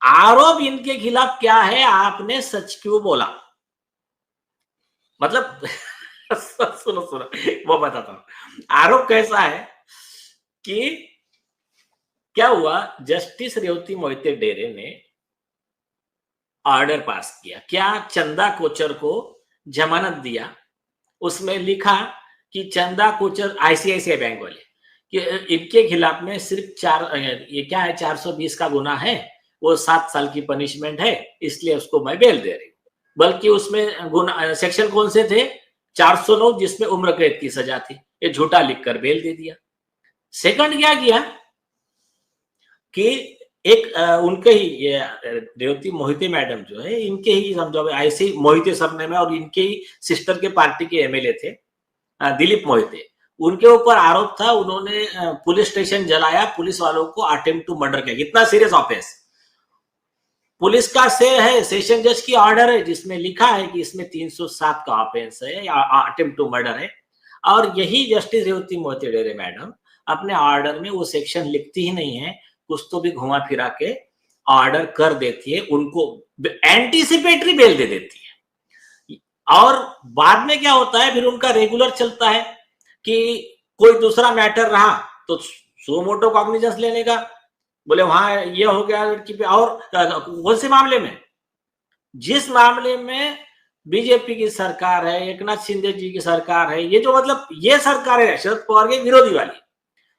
आरोप इनके खिलाफ क्या है, आपने सच क्यों बोला? मतलब सुनो सुनो, वो बताता हूं। आरोप कैसा है कि क्या हुआ, जस्टिस रेवती मोहिते डेरे ने ऑर्डर पास किया, क्या चंदा कोचर को जमानत दिया। उसमें लिखा कि चंदा कोचर आईसीआईसीआई बैंक वाले कि इनके खिलाफ में सिर्फ ये क्या है 420 का गुना है, वो 7 साल की पनिशमेंट है, इसलिए उसको मैं बेल दे रही हूँ। बल्कि उसमें गुना सेक्शन कौन से थे, 409 जिसमें उम्र कैद की सजा थी, ये झूठा लिखकर बेल दे दिया। सेकंड क्या किया कि एक उनके ही ये रेवती मोहिते मैडम जो है, इनके ही समझो ऐसे ही मोहिते सरनेम है और इनके ही सिस्टर के पार्टी के एमएलए थे दिलीप मोहिते, उनके ऊपर आरोप था उन्होंने पुलिस स्टेशन जलाया, पुलिस वालों को अटेम्प्ट टू मर्डर किया। कितना सीरियस ऑफेंस, पुलिस का से है, सेशन जज की ऑर्डर है जिसमें लिखा है कि इसमें 307 का ऑफेंस है, अटेम्प्ट टू मर्डर है। और यही जस्टिस रेवती मोहिते डेरे मैडम अपने ऑर्डर में वो सेक्शन लिखती ही नहीं है, कुछ तो भी घुमा फिरा के ऑर्डर कर देती है, उनको एंटीसिपेटरी बेल दे देती है। और बाद में क्या होता है, फिर उनका रेगुलर चलता है कि कोई दूसरा मैटर रहा तो सो मोटो कॉग्निजेंस लेने का, बोले वहां ये हो गया लड़की पे। और कौन से मामले में, जिस मामले में बीजेपी की सरकार है, एकनाथ शिंदे जी की सरकार है, ये जो मतलब ये सरकार है शरद पवार के विरोधी वाली,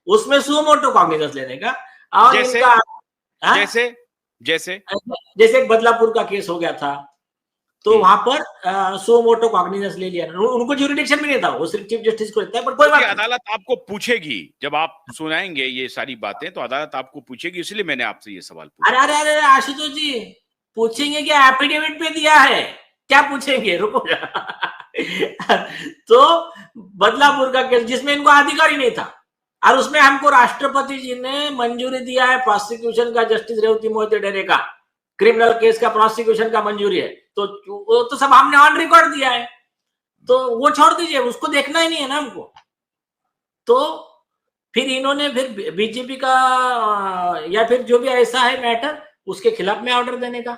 उसमें सो मोटो कॉग्निजेंस लेने का। और जैसे इनका जैसे जैसे जैसे एक बदलापुर का केस हो गया था, तो वहां पर सो मोटो कॉग्निजेंस ले लिया, उनको ज्यूरिडिक्शन भी नहीं था, वो सिर्फ चीफ जस्टिस को लेता है, पर कोई बात नहीं। अदालत आपको पूछेगी जब आप सुनाएंगे ये सारी बातें, तो अदालत आपको पूछेगी, इसलिए मैंने आपसे ये सवाल पूछा। अरे अरे अरे आशुतोष जी, पूछेंगे क्या, एफिडेविट पे दिया है, क्या पूछेंगे, रुको तो बदलापुर का केस जिसमें इनको अधिकार ही नहीं था, और उसमें हमको राष्ट्रपति जी ने मंजूरी दिया है प्रोसिक्यूशन का, जस्टिस रेवती मोहिते डेरे का क्रिमिनल केस का प्रोसिक्यूशन का मंजूरी है, तो वो तो सब हमने ऑन रिकॉर्ड दिया है, तो वो छोड़ दीजिए, उसको देखना ही नहीं है ना हमको। तो फिर इन्होंने फिर बीजेपी का या फिर जो भी ऐसा है मैटर, उसके खिलाफ में ऑर्डर देने का।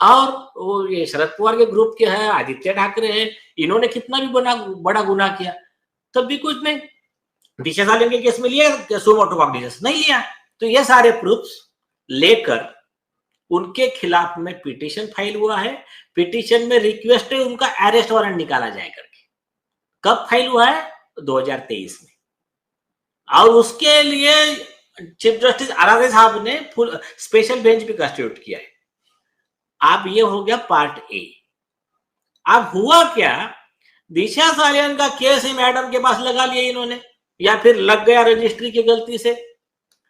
और वो ये शरद पवार के ग्रुप के है, आदित्य ठाकरे है, इन्होंने कितना भी बड़ा गुनाह किया, तब भी कुछ नहीं। दिशा सालिन के केस में लिया सो मोटो कॉग्निजेंस, नहीं लिया। तो ये सारे प्रूफ्स लेकर उनके खिलाफ में पिटीशन फाइल हुआ है, पिटीशन में रिक्वेस्ट है उनका अरेस्ट वारंट निकाला जाए करके। कब फाइल हुआ है, 2023 में। और उसके लिए चीफ जस्टिस आराधे साहब ने फुल स्पेशल बेंच भी कंस्टिट्यूट किया है। अब ये हो गया पार्ट ए। अब हुआ क्या, दिशा सालियान का केस ही मैडम के पास लगा लिया इन्होंने, या फिर लग गया रजिस्ट्री की गलती से।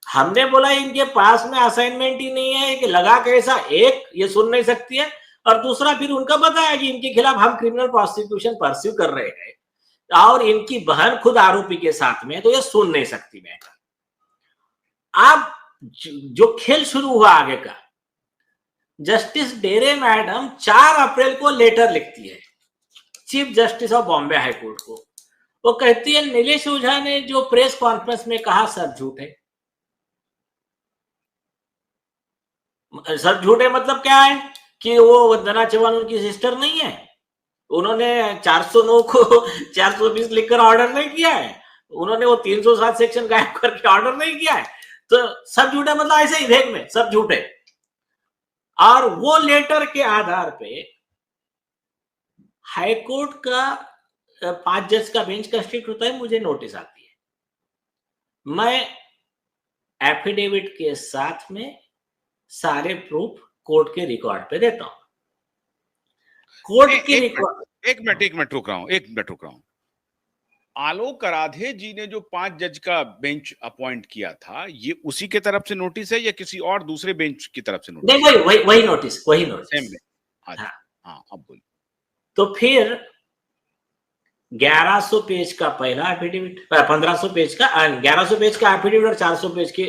हमने बोला इनके पास में असाइनमेंट ही नहीं है कि लगा कैसा, एक ये सुन नहीं सकती है, और दूसरा फिर उनका बताया कि इनके खिलाफ हम क्रिमिनल प्रोसिक्यूशन परस्यू कर रहे हैं, और इनकी बहन खुद आरोपी के साथ में, तो ये सुन नहीं सकती मैटर। अब जो खेल शुरू हुआ आगे का, जस्टिस डेरे मैडम 4 अप्रैल को लेटर लिखती है chief justice of Bombay high court को। वो कहती है नीलेश ओझा ने जो प्रेस कॉन्फ्रेंस में कहा सब झूठ है। सब झूठ है मतलब क्या है कि वो वंदना चौहान उनकी सिस्टर नहीं है, उन्होंने 409 को 420 लिखकर ऑर्डर नहीं किया है, उन्होंने वो 307 सेक्शन गायब करके ऑर्डर नहीं किया है, तो सब झूठ है मतलब ऐसे ही देख में सब झूठ है। और वो लेटर के आधार पे हाईकोर्ट का 5 जज का बेंच कंस्टिट्यूट होता है, मुझे नोटिस आती है, मैं एफिडेविट के साथ में सारे प्रूफ कोर्ट के रिकॉर्ड पे देता हूं। कोर्ट की रिकॉर्ड, एक मिनट रुक रहा हूं। आलोक आराधे जी ने जो 5 जज का बेंच अपॉइंट किया था, ये उसी के तरफ से नोटिस है या किसी और दूसरे बेंच की तरफ से नोटिस? नहीं, वही नोटिस, वही नोटिस। हाँ, अब बोलिए। तो फिर 1100 पेज का पहला एफिडेविट, 1500 पेज का, 1100 पेज का एफिडेविट और 400 पेज के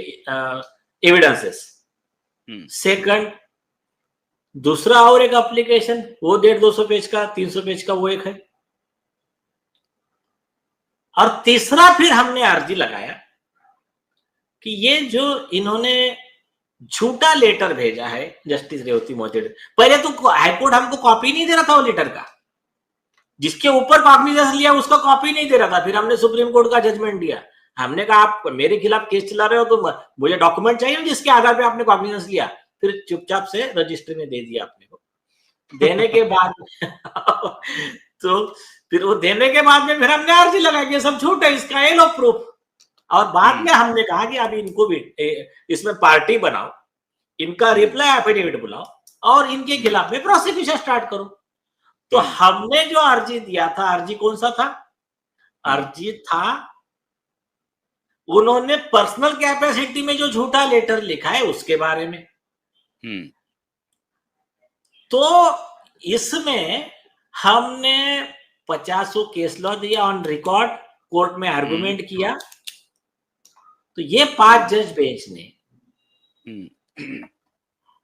एविडेंसेस। सेकंड दूसरा और एक एप्लीकेशन, वो 150-200 पेज का, 300 पेज का, वो एक है। और तीसरा फिर हमने अर्जी लगाया कि ये जो इन्होंने झूठा लेटर भेजा है जस्टिस रेवती मोहिते। पहले तो हाईकोर्ट हमको कॉपी नहीं दे रहा था वो लेटर का, जिसके ऊपर कॉग्निजेंस लिया उसका कॉपी नहीं दे रहा था। फिर हमने सुप्रीम कोर्ट का जजमेंट दिया, हमने कहा आप मेरे खिलाफ केस चला रहे हो तो मुझे डॉक्यूमेंट चाहिए जिसके आधार पे आपने कॉग्निजेंस लिया। फिर चुपचाप से रजिस्ट्री में दे दिया अपने को। देने के बाद तो फिर वो देने के बाद में फिर हमने अर्जी लगाई कि सब झूठ है, इसका ये लो प्रूफ। और बाद में हमने कहा कि अब इनको भी इसमें पार्टी बनाओ, इनका रिप्लाई एफिडेविट बुलाओ और इनके खिलाफ में प्रोसिक्यूशन स्टार्ट करो। तो हमने जो अर्जी दिया था, अर्जी कौन सा था? अर्जी था, उन्होंने पर्सनल कैपेसिटी में जो झूठा लेटर लिखा है उसके बारे में। तो इसमें हमने 50 केस लॉ दिया ऑन रिकॉर्ड, कोर्ट में आर्गुमेंट किया। तो ये 5 जज बेंच ने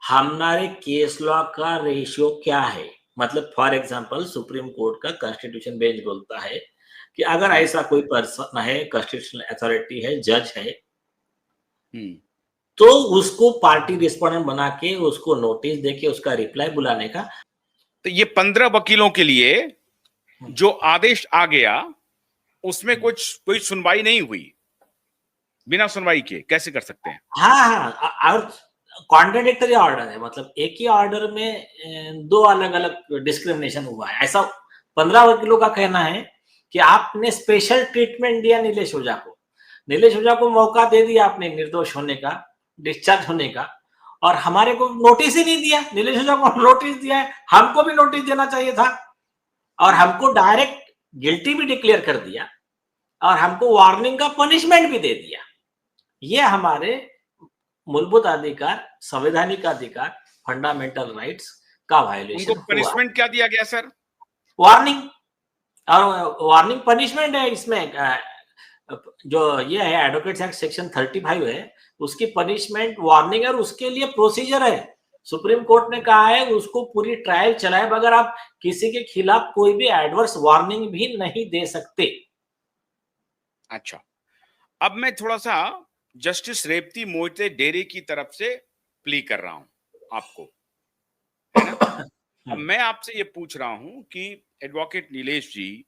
हमारे केस लॉ का रेशियो क्या है, मतलब फॉर एग्जांपल सुप्रीम कोर्ट का कॉन्स्टिट्यूशन बेंच बोलता है कि अगर ऐसा कोई पर्सन है, कॉन्स्टिट्यूशनल अथॉरिटी है, जज है, तो उसको पार्टी रिस्पोंडेंट बना के उसको नोटिस देके उसका रिप्लाई बुलाने का। तो ये 15 वकीलों के लिए जो आदेश आ गया उसमें कोई सुनवाई नहीं हुई, बिना सुनवाई के कैसे कर सकते हैं? हाँ, और कॉन्ट्राडिक्टरी ऑर्डर है, मतलब एक ही ऑर्डर में 2 अलग अलग डिस्क्रिमिनेशन हुआ है। ऐसा 15 वकीलों का कहना है कि आपने स्पेशल ट्रीटमेंट दिया नीलेश ओझा को, नीलेश ओझा को मौका दे दिया आपने निर्दोष होने का, डिस्चार्ज होने का, और हमारे को नोटिस ही नहीं दिया। नीलेश ओझा को नोटिस दिया है, हमको भी नोटिस देना चाहिए था, और हमको डायरेक्ट गिल्टी भी डिक्लेयर कर दिया और हमको वार्निंग का पनिशमेंट भी दे दिया। ये हमारे मूलभूत अधिकार, संवैधानिक अधिकार, फंडामेंटल राइट्स का वायलेशन हुआ। पनिशमेंट क्या दिया गया सर? वार्निंग, और वार्निंग पनिशमेंट है इसमें। जो ये है एडवोकेट्स एक्ट सेक्शन 35 है, उसकी पनिशमेंट वार्निंग है और उसके लिए प्रोसीजर है। सुप्रीम कोर्ट ने कहा है उसको पूरी ट्रायल चलाए बगैर आप किसी के खिलाफ कोई भी एडवर्स वार्निंग भी नहीं दे सकते। अच्छा, अब मैं थोड़ा सा जस्टिस रेवती मोहिते डेरे की तरफ से प्ली कर रहा हूं आपको, है ना? अब मैं आपसे ये पूछ रहा हूं कि एडवोकेट नीलेश जी,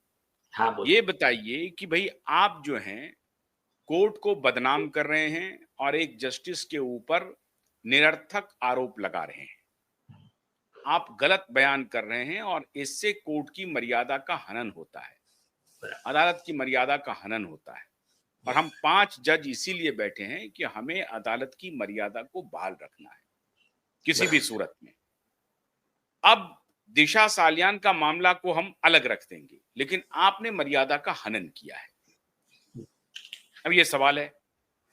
हाँ, ये बताइए कि भाई आप जो हैं कोर्ट को बदनाम कर रहे हैं और एक जस्टिस के ऊपर निरर्थक आरोप लगा रहे हैं, आप गलत बयान कर रहे हैं और इससे कोर्ट की मर्यादा का हनन होता है, अदालत की मर्यादा का हनन होता है। और हम 5 जज इसीलिए बैठे हैं कि हमें अदालत की मर्यादा को बहाल रखना है किसी भी सूरत में। अब दिशा सालियान का मामला को हम अलग रख देंगे, लेकिन आपने मर्यादा का हनन किया है। अब ये सवाल है।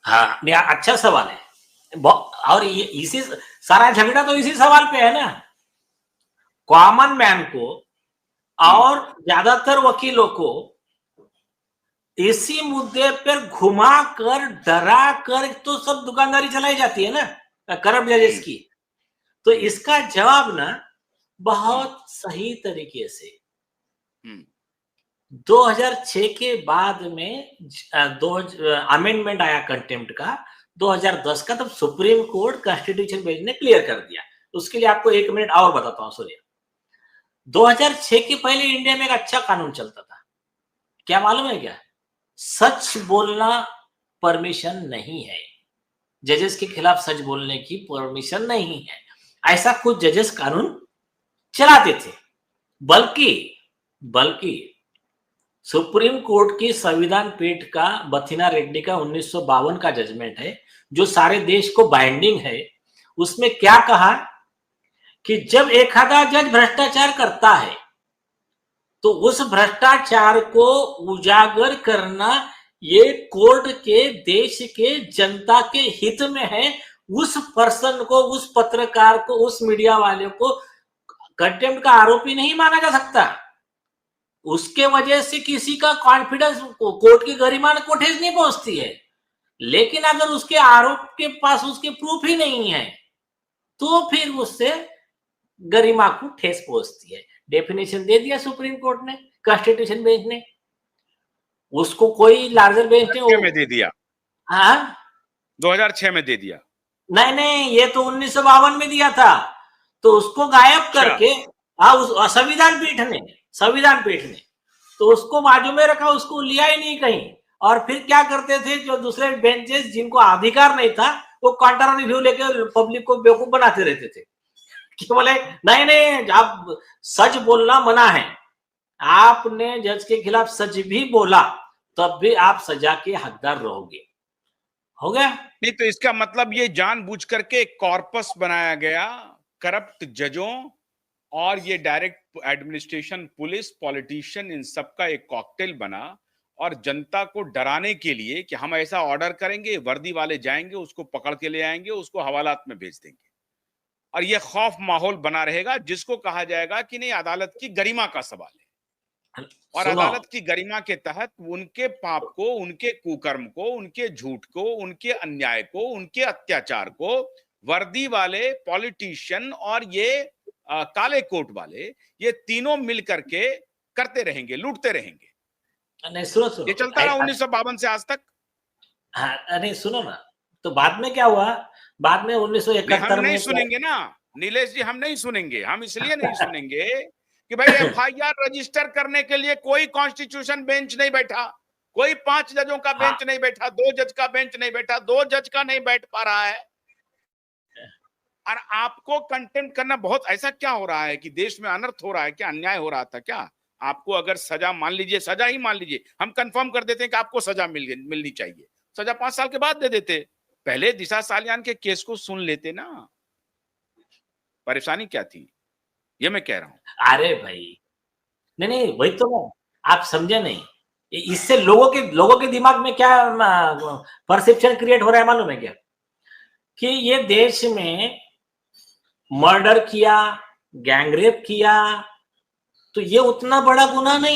हाँ, अच्छा सवाल है, और ये इसी सारा झगड़ा तो इसी सवाल पे है ना। कॉमन मैन को और ज्यादातर वकीलों को इसी मुद्दे पर घुमा कर, डरा कर तो सब दुकानदारी चलाई जाती है ना करप्ट जजेस की। तो इसका जवाब ना बहुत सही तरीके से 2006 के बाद में अमेंडमेंट आया कंटेम्प्ट का 2010 का, तब सुप्रीम कोर्ट कॉन्स्टिट्यूशन बेंच ने क्लियर कर दिया। उसके लिए आपको 1 मिनट और बताता हूं। सुनिए, 2006 के पहले इंडिया में एक अच्छा कानून चलता था, क्या मालूम है क्या? सच बोलना परमिशन नहीं है, जजेस के खिलाफ सच बोलने की परमिशन नहीं है, ऐसा कुछ जजेस कानून चलाते थे। बल्कि सुप्रीम कोर्ट की संविधान पीठ का बथिना रेड्डी का 1952 का जजमेंट है जो सारे देश को बाइंडिंग है। उसमें क्या कहा कि जब एक आधा जज भ्रष्टाचार करता है तो उस भ्रष्टाचार को उजागर करना ये कोर्ट के, देश के, जनता के हित में है। उस पर्सन को, उस पत्रकार को, उस मीडिया वाले को कंटेम्प्ट का आरोपी नहीं माना जा सकता। उसके वजह से किसी का कॉन्फिडेंस, कोर्ट की गरिमा को ठेस नहीं पहुंचती है। लेकिन अगर उसके आरोप के पास उसके प्रूफ ही नहीं है तो फिर उससे गरिमा को ठेस पहुंचती है। डेफिनेशन दे दिया सुप्रीम कोर्ट ने, कॉन्स्टिट्यूशन बेंच ने, उसको कोई लार्जर बेंच ने में दे दिया। हाँ, 2006 में दे दिया। नहीं, ये तो 1952 में दिया था, तो उसको गायब करके उस संविधान पीठ ने तो उसको बाजू में रखा, उसको लिया ही नहीं कहीं। और फिर क्या करते थे, जो दूसरे बेंचेस जिनको अधिकार नहीं था, वो काउंटर रिव्यू लेके पब्लिक को बेवकूफ बनाते रहते थे कि बोले नहीं, आप सच बोलना मना है, आपने जज के खिलाफ सच भी बोला तब भी आप सजा के हकदार रहोगे। हो गया। नहीं तो इसका मतलब ये जानबूझ करके एक कॉर्पस बनाया गया करप्ट जजों और ये डायरेक्ट एडमिनिस्ट्रेशन, पुलिस, पॉलिटिशियन, इन सब का एक कॉकटेल बना और जनता को डराने के लिए कि हम ऐसा ऑर्डर करेंगे, वर्दी वाले जाएंगे, उसको पकड़ के ले आएंगे, उसको हवालात में भेज देंगे और ये खौफ माहौल बना रहेगा, जिसको कहा जाएगा कि नहीं अदालत की गरिमा का सवाल है। और अदालत की गरिमा के तहत उनके पाप को, उनके कुकर्म को, उनके झूठ को, उनके अन्याय को, उनके अत्याचार को वर्दी वाले, पॉलिटिशियन और ये काले कोट वाले, ये तीनों मिल करके करते रहेंगे, लूटते रहेंगे। नहीं सुनो, ये चलता रहा 1952 से आज तक। अरे सुनो ना, तो बाद में क्या हुआ, बाद में 1971 हम नहीं में सुनेंगे ना नीलेश जी, हम नहीं सुनेंगे। हम इसलिए नहीं सुनेंगे कि भाई एफआईआर रजिस्टर करने के लिए कोई कॉन्स्टिट्यूशन बेंच नहीं बैठा, कोई 5 जजों का बेंच नहीं बैठा, 2 जज का बेंच नहीं बैठा, 2 जज का नहीं बैठ पा रहा है। और आपको कंटेम्प्ट करना बहुत, ऐसा क्या हो रहा है कि देश में अनर्थ हो रहा है क्या, अन्याय हो रहा था क्या? आपको अगर सजा मान लीजिए, सजा ही मान लीजिए, हम कंफर्म कर देते हैं कि आपको सजा मिलनी चाहिए, सजा 5 साल के बाद दे देते। पहले दिशा सालियान के केस को सुन लेते ना, परेशानी क्या थी, ये मैं कह रहा हूं। अरे भाई नहीं, वही तो आप समझे नहीं, इससे लोगों के दिमाग में क्या परसेप्शन क्रिएट हो रहा है मालूम है क्या, कि ये देश में मर्डर किया, गैंगरेप किया, तो ये उतना बड़ा गुनाह नहीं